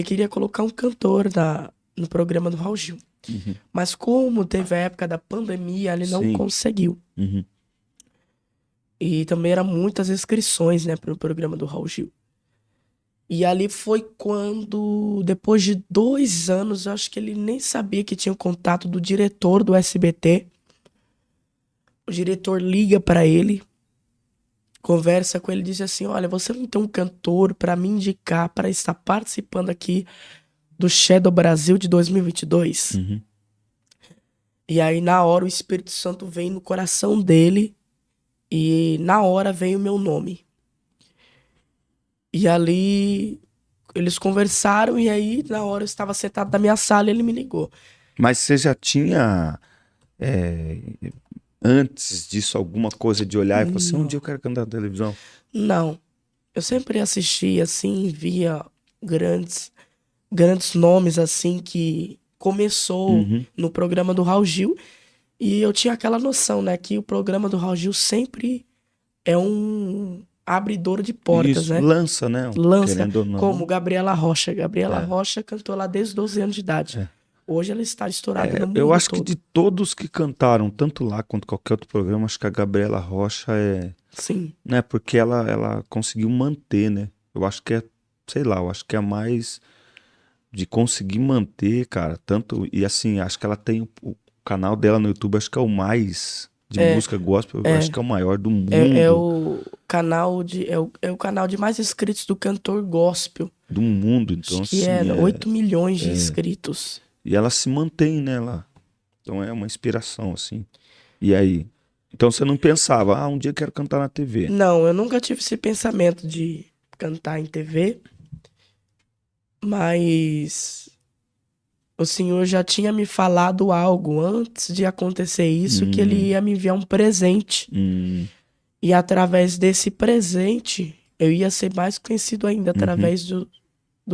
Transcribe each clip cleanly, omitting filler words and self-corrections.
Ele queria colocar um cantor no programa do Raul Gil. Uhum. Mas como teve a época da pandemia, ele não Sim. conseguiu. Uhum. E também eram muitas inscrições, né, pro programa do Raul Gil. E ali foi quando, depois de 2 anos, eu acho que ele nem sabia que tinha o contato do diretor do SBT. O diretor liga pra ele, conversa com ele e diz assim: olha, você não tem um cantor pra me indicar pra estar participando aqui do Shadow Brasil de 2022? Uhum. E aí, na hora, o Espírito Santo vem no coração dele e na hora veio o meu nome. E ali, eles conversaram e aí, na hora, eu estava sentado na minha sala e ele me ligou. Mas você já tinha, antes disso, alguma coisa de olhar e falar assim, um dia eu quero cantar na televisão? Não, eu sempre assisti assim, via grandes nomes assim que começou Uhum. no programa do Raul Gil e eu tinha aquela noção, né, que o programa do Raul Gil sempre é um abridor de portas, Isso, né? lança, né? Lança Querendo ou não. como Gabriela Rocha. Gabriela É. Rocha cantou lá desde os 12 anos de idade. É. Hoje ela está estourada no Eu mundo acho que todo. de todos que cantaram, tanto lá quanto qualquer outro programa, acho que a Gabriela Rocha Sim, né? Porque ela conseguiu manter, né? Eu acho que sei lá, eu acho que é mais de conseguir manter, cara, tanto, e assim, acho que ela tem o canal dela no YouTube, acho que é o mais de é, música gospel, eu acho que é o maior do é mundo, o canal é o canal de mais inscritos do cantor gospel. então Acho que assim, é 8 milhões de inscritos. e ela se mantém, né, lá, então é uma inspiração, assim, e aí, então você não pensava, um dia eu quero cantar na TV, Não, eu nunca tive esse pensamento de cantar em TV, mas o senhor já tinha me falado algo antes de acontecer isso, que ele ia me enviar um presente. hum, E através desse presente, eu ia ser mais conhecido ainda através do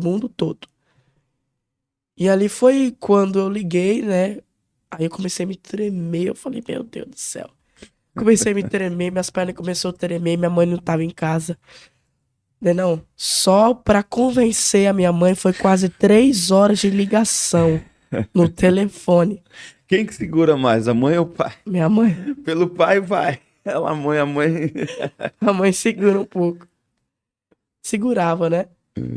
mundo todo. E ali foi quando eu liguei, né? Aí eu comecei a me tremer. Eu falei, meu Deus do céu. Comecei a me tremer, minhas pernas começaram a tremer, minha mãe não tava em casa. Né, não, só pra convencer a minha mãe foi quase 3 horas de ligação no telefone. Quem que segura mais, a mãe ou o pai? Minha mãe, Pelo pai vai, a mãe. a mãe segura um pouco. Segurava, né?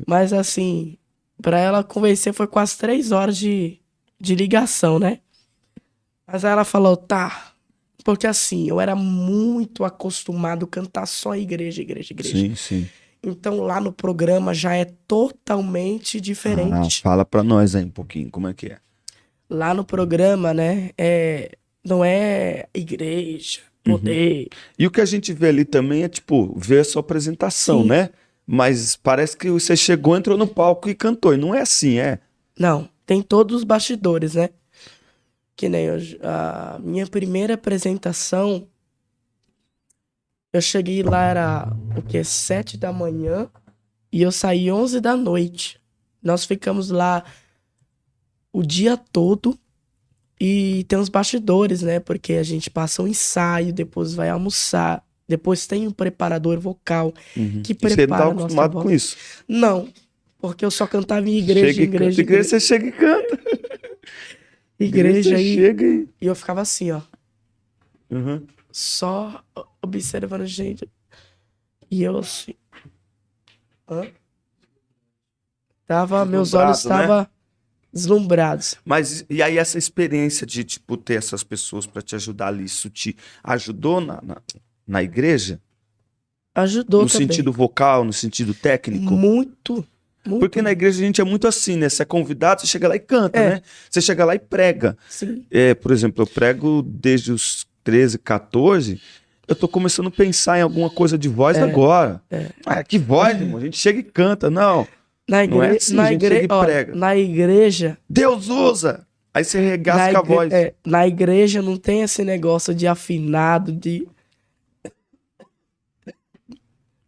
Mas assim, pra ela convencer foi quase 3 horas de ligação, né? Mas aí ela falou, tá. Porque assim, eu era muito acostumado a cantar só igreja, igreja, igreja. Sim, sim. Então lá no programa já é totalmente diferente. Fala pra nós aí um pouquinho, como é que é? Lá no programa, né, não é igreja, poder. E o que a gente vê ali também é, tipo, ver a sua apresentação, Sim. né? Mas parece que você chegou, entrou no palco e cantou. E não é assim, é? Não, tem todos os bastidores, né? Que nem a minha primeira apresentação, eu cheguei lá, era o quê? 7 da manhã e eu saí 11 da noite. Nós ficamos lá o dia todo e tem os bastidores, né? Porque a gente passa um ensaio, depois vai almoçar, depois tem um preparador vocal que E você não tá prepara a nossa acostumado com voz. isso. Não, porque eu só cantava em igreja, Chega e canta. igreja, Igreja, igreja, você chega e canta. Igreja, igreja você chega e eu ficava assim, ó, Uhum. só observando gente. E eu assim, hã? Meus olhos Deslumbrado, né? estavam deslumbrados. Mas e aí essa experiência de, tipo, ter essas pessoas pra te ajudar ali, isso te ajudou na igreja? Ajudou No também. sentido vocal, no sentido técnico? Muito, Porque muito. na igreja a gente é muito assim, né? Você é convidado, você chega lá e canta, É. né? Você chega lá e prega. Sim. Por exemplo, eu prego desde os 13, 14. Eu tô começando a pensar em alguma coisa de voz agora. Que voz, irmão? A gente chega e canta. Não, não é assim, a gente chega e Olha, prega. na igreja, Deus usa! Aí você regasca a voz. na igreja não tem esse negócio de afinado, de...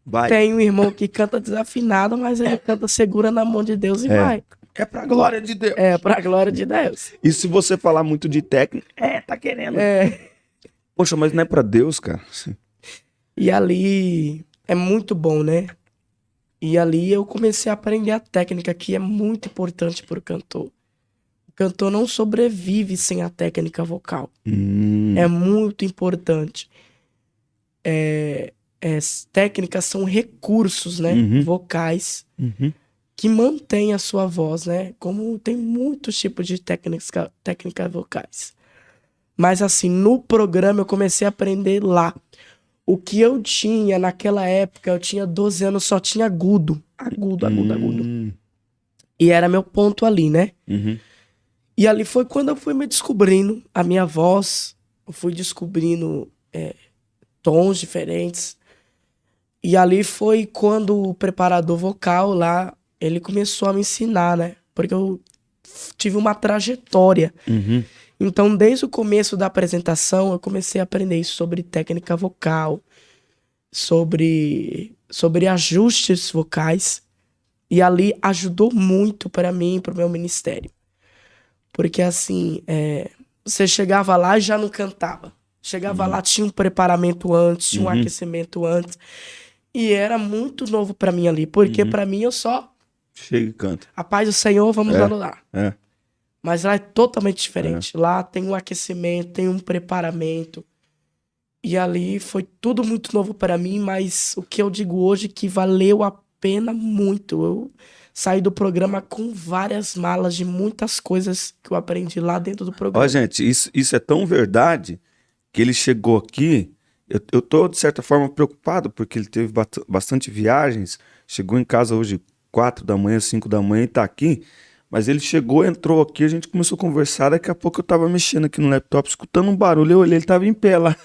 Vai. Tem um irmão que canta desafinado, mas ele canta segura na mão de Deus e vai. É pra glória de Deus. É, pra glória de Deus. E se você falar muito de técnica, tá querendo. Poxa, mas não é pra Deus, cara. E ali é muito bom, né? E ali eu comecei a aprender a técnica, que é muito importante para o cantor. O cantor não sobrevive sem a técnica vocal. É muito importante. Técnicas são recursos, né, vocais, que mantêm a sua voz, né? Como tem muitos tipos de técnicas vocais. Mas assim, no programa eu comecei a aprender lá. O que eu tinha naquela época, eu tinha 12 anos, só tinha agudo. Agudo. E era meu ponto ali, né? E ali foi quando eu fui me descobrindo a minha voz. Eu fui descobrindo tons diferentes. E ali foi quando o preparador vocal lá, ele começou a me ensinar, né? Porque eu tive uma trajetória. Então, desde o começo da apresentação, eu comecei a aprender isso sobre técnica vocal, sobre ajustes vocais. E ali ajudou muito para mim, para o meu ministério. Porque assim, você chegava lá e já não cantava. Chegava lá, tinha um preparamento antes, tinha um aquecimento antes. E era muito novo para mim ali. Porque para mim eu só... Chega e canta. A paz do Senhor, vamos lá. É. Mas lá é totalmente diferente. Lá tem um aquecimento, tem um preparamento. E ali foi tudo muito novo para mim, mas o que eu digo hoje é que valeu a pena muito. Eu saí do programa com várias malas de muitas coisas que eu aprendi lá dentro do programa. Ó, gente, isso é tão verdade que ele chegou aqui. Eu tô, de certa forma, preocupado, porque ele teve bastante viagens. Chegou em casa hoje 4 da manhã, 5 da manhã e tá aqui. Mas ele chegou, entrou aqui, a gente começou a conversar. Daqui a pouco eu tava mexendo aqui no laptop, escutando um barulho. Eu olhei, ele tava em pé lá,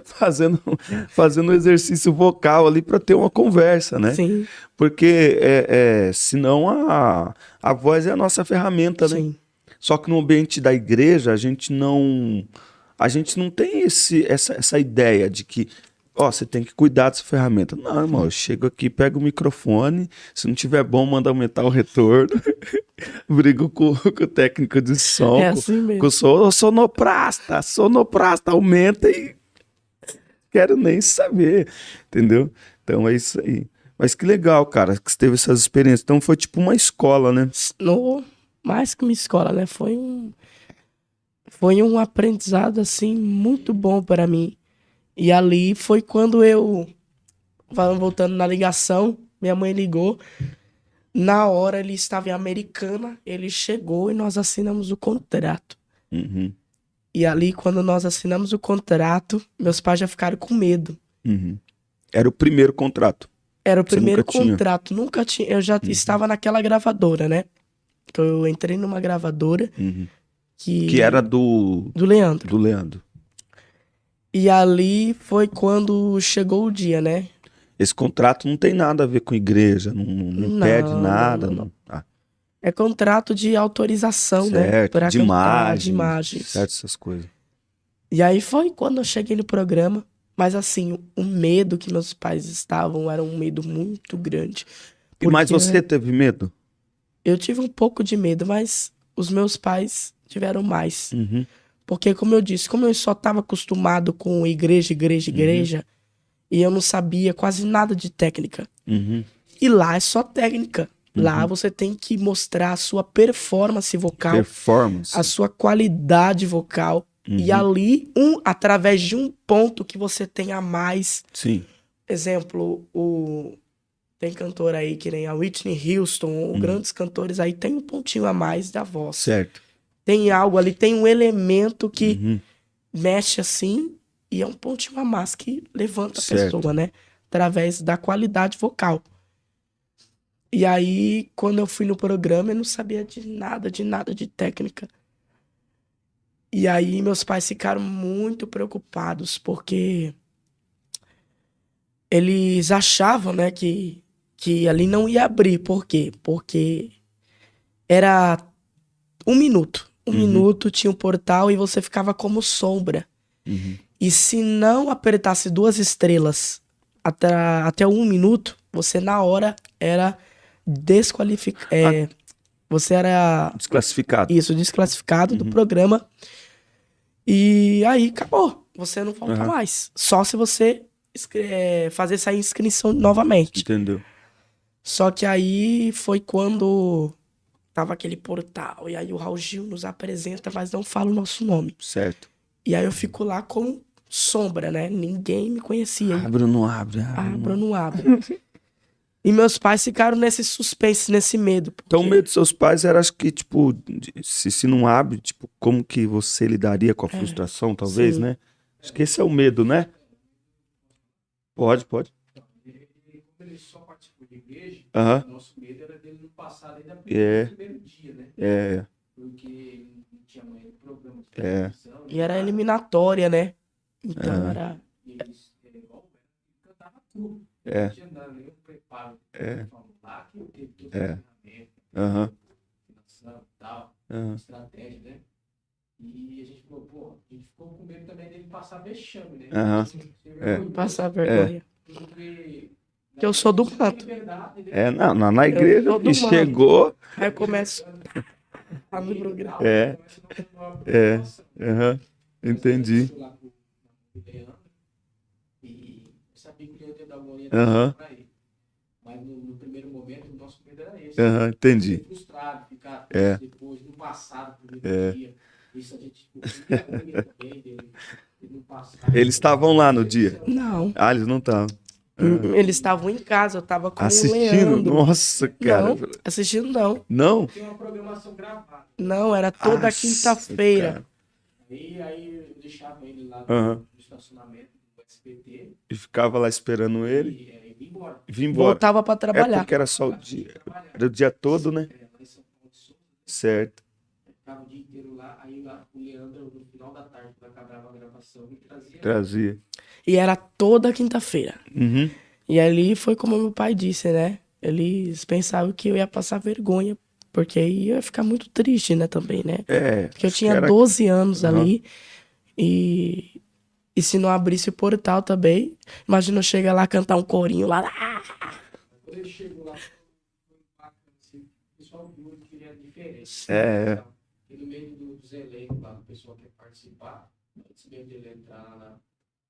fazendo um exercício vocal ali para ter uma conversa, né? Sim. Porque senão a voz é a nossa ferramenta, né? Sim. Só que no ambiente da igreja a gente não tem essa ideia de que você tem que cuidar dessa ferramenta. Não, irmão, eu chego aqui, pego o microfone, se não tiver bom, manda aumentar o retorno, brigo com o técnico de som, assim mesmo. com o sonoplasta, aumenta e quero nem saber, entendeu? Então é isso aí. Mas que legal, cara, que você teve essas experiências. Então foi tipo uma escola, né? Mais que uma escola, né? Foi um aprendizado, assim, muito bom para mim. E ali foi quando voltando na ligação, minha mãe ligou. Na hora ele estava em Americana, ele chegou e nós assinamos o contrato. E ali, quando nós assinamos o contrato, meus pais já ficaram com medo. Era o primeiro contrato. Era o primeiro contrato, nunca tinha. Eu já estava naquela gravadora, né? Então eu entrei numa gravadora que era do Leandro. Do Leandro. E ali foi quando chegou o dia, né? Esse contrato não tem nada a ver com igreja, não pede nada. Não. É contrato de autorização, certo, né? Pra de cantar, de imagens. imagens. Certo, essas coisas. E aí foi quando eu cheguei no programa. Mas assim, o medo que meus pais estavam era um medo muito grande. Mas você teve medo? Eu tive um pouco de medo, mas os meus pais tiveram mais. Porque, como eu disse, como eu só estava acostumado com igreja, e eu não sabia quase nada de técnica. E lá é só técnica. Lá você tem que mostrar a sua performance vocal, a sua qualidade vocal. E ali, através de um ponto que você tem a mais. Sim. Exemplo, tem cantor aí que nem a Whitney Houston, ou grandes cantores aí, tem um pontinho a mais da voz. Certo. Tem algo ali, tem um elemento que mexe assim, e é um pontinho a mais que levanta a pessoa, né? Através da qualidade vocal. E aí, quando eu fui no programa, eu não sabia de nada de técnica. E aí, meus pais ficaram muito preocupados, porque eles achavam, né, que ali não ia abrir. Por quê? Porque era 1 minuto. 1 minuto tinha um portal e você ficava como sombra. E se não apertasse 2 estrelas até 1 minuto, você na hora era desqualificado. Você era... desclassificado. Isso, desclassificado do programa. E aí, acabou. Você não volta mais. Só se você fazer essa inscrição novamente. Entendeu? Só que aí foi quando tava aquele portal, e aí o Raul Gil nos apresenta, mas não fala o nosso nome. Certo. E aí eu fico lá como sombra, né? Ninguém me conhecia. Abre ou não abre? Abre ou não abre? E meus pais ficaram nesse suspense, nesse medo. Então o porque- medo dos seus pais era, acho que, tipo, se não abre, tipo, como que você lidaria com a frustração, talvez, sim. né? Acho que esse é o medo, né? Pode. Como ele só participou de igreja, Aham. nosso medo era dele não passar ainda no É. primeiro dia, né? É, Porque não tinha mais programa de É. televisão. E era eliminatória, né? Então É. era. E eles, igual o Beto, ele cantava tudo. É. Não tinha nada, nenhum preparo. É. Lá que eu teve todo É. o treinamento, aham, finanção e tal, aham. estratégia, né? E a gente falou, pô, a gente ficou com medo também dele passar vexame, né? Aham. Ser É. vergonhoso, Passar vergonha. porque Que eu sou do tinha mato. liberdade, né? É, na igreja sou do que mato. chegou. Aí eu começo a me programa. É. É. Aham. Entendi. E eu sabia que o Leandro ia dar alguma Aham. orientação pra ele. Mas no primeiro momento, o nosso medo era esse. Aham, entendi. Ser frustrado, ficar É. depois, no passado, no É. primeiro dia. Isso a gente ficou com vergonha também dele não passar. Eles estavam lá no dia? Não. Ah, eles não estavam. Eles estavam em casa, eu tava com o Assistindo? Leandro. Nossa, cara. Não, assistindo não. Não? Tem uma programação gravada. Não, era toda Nossa, quinta-feira. cara. Aí eu deixava ele lá Aham. no estacionamento do SBT E ficava lá esperando ele. e ia embora. Vim embora. Voltava pra É trabalhar. porque era só o dia. Era o dia todo, né? Lá em São Paulo de Souza, Certo. ficava o dia inteiro lá. Aí lá, o Leandro, no final da tarde, quando acabava a gravação, me trazia. Trazia. E era toda quinta-feira. Uhum. E ali foi como meu pai disse, né? Eles pensavam que eu ia passar vergonha, porque aí eu ia ficar muito triste, né, também, né? É. Porque eu acho tinha que era- 12 anos Aham. ali e se não abrisse o portal também, imagina eu chegar lá cantar um corinho lá. Quando ele chegou lá, foi bacana, assim, o pessoal viu que ele era diferente. É. E no meio dos elencos lá, o pessoal quer participar, antes mesmo dele entrar lá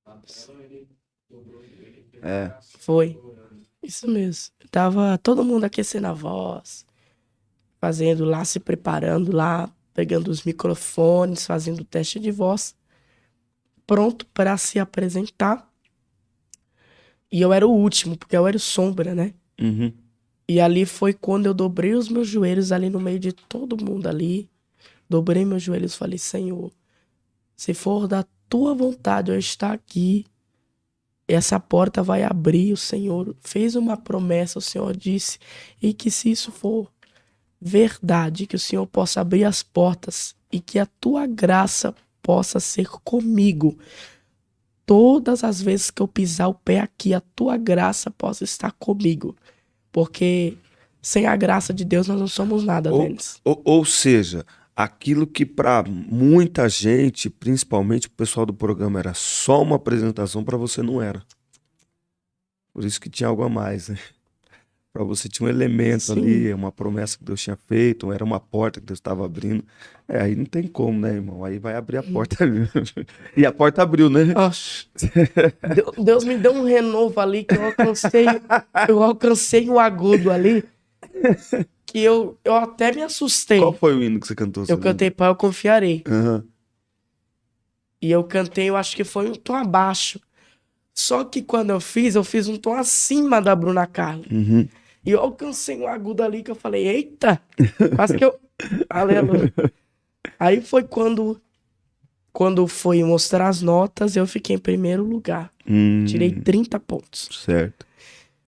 na tela, ele dobrou ele. Fez É. uma graça, Foi. chorando. Isso mesmo. Tava todo mundo aquecendo a voz, fazendo lá, se preparando lá, pegando os microfones, fazendo o teste de voz, pronto para se apresentar. E eu era o último, porque eu era o sombra, né? Uhum. E ali foi quando eu dobrei os meus joelhos ali no meio de todo mundo ali. Dobrei meus joelhos e falei, Senhor, se for da tua vontade eu estar aqui, essa porta vai abrir, o Senhor fez uma promessa, o Senhor disse, e que se isso for verdade, que o Senhor possa abrir as portas e que a tua graça possa ser comigo. Todas as vezes que eu pisar o pé aqui, a tua graça possa estar comigo. Porque sem a graça de Deus nós não somos nada, Denis. Ou seja, aquilo que para muita gente, principalmente o pessoal do programa, era só uma apresentação, para você não era. Por isso que tinha algo a mais, né? Para você tinha um elemento Sim. ali, uma promessa que Deus tinha feito, era uma porta que Deus estava abrindo. É, aí não tem como, né, irmão? Aí vai abrir a porta. E a porta abriu, né? Oxe. Deus me deu um renovo ali que eu alcancei um agudo ali que eu até me assustei. Qual foi o hino que você cantou? Eu cantei Pai, eu confiarei. Aham. E eu cantei, eu acho que foi um tom abaixo. Só que quando eu fiz um tom acima da Bruna Carla. Uhum. E eu alcancei um agudo ali que eu falei, eita, quase que eu... Aleluia. Aí foi quando foi mostrar as notas, eu fiquei em primeiro lugar. Tirei 30 pontos. Certo.